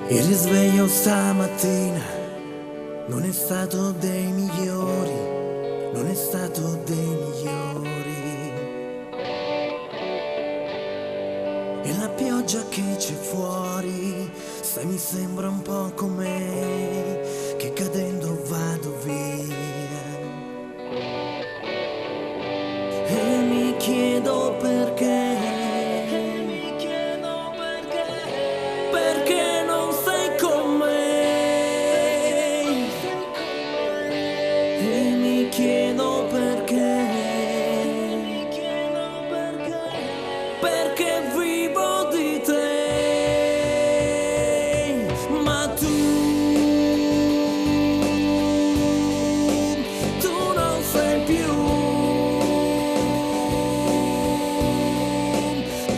Il risveglio stamattina non è stato dei migliori, non è stato dei migliori. E la pioggia che c'è fuori, sai, mi sembra un po' come che cadendo vado via. E mi chiedo perché. Perché non sei con me? E mi chiedo perché. Perché vivo di te. Ma tu non sei più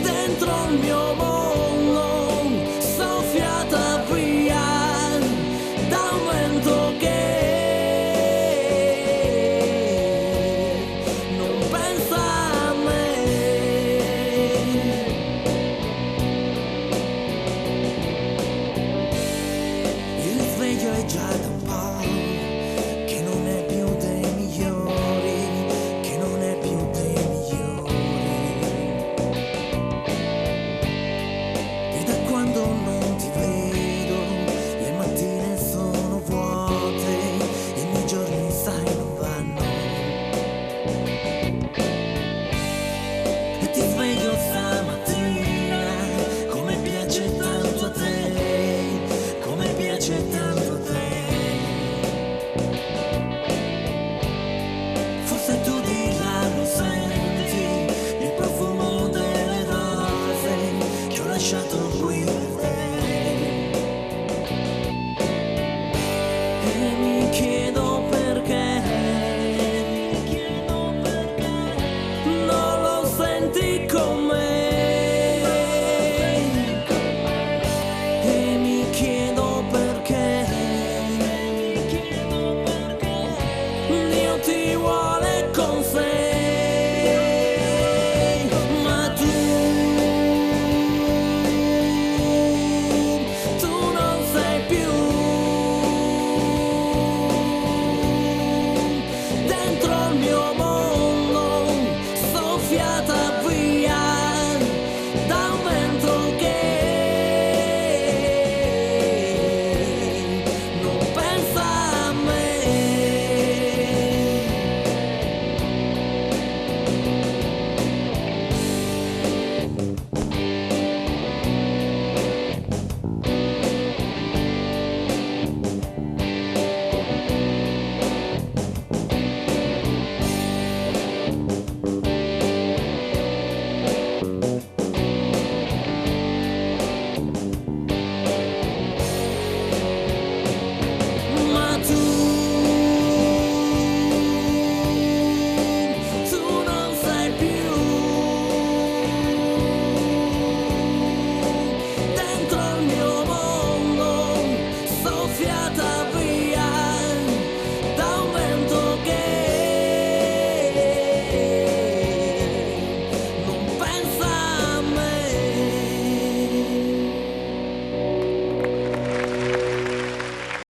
dentro il mio mondo. È già da un po' che non è più dei migliori, che non è più dei migliori. E da quando non ti vedo, le mattine sono vuote, i miei giorni sai non vanno. E ti sveglio stamattina, come piace tanto a te, come piace tanto. Lasciato qui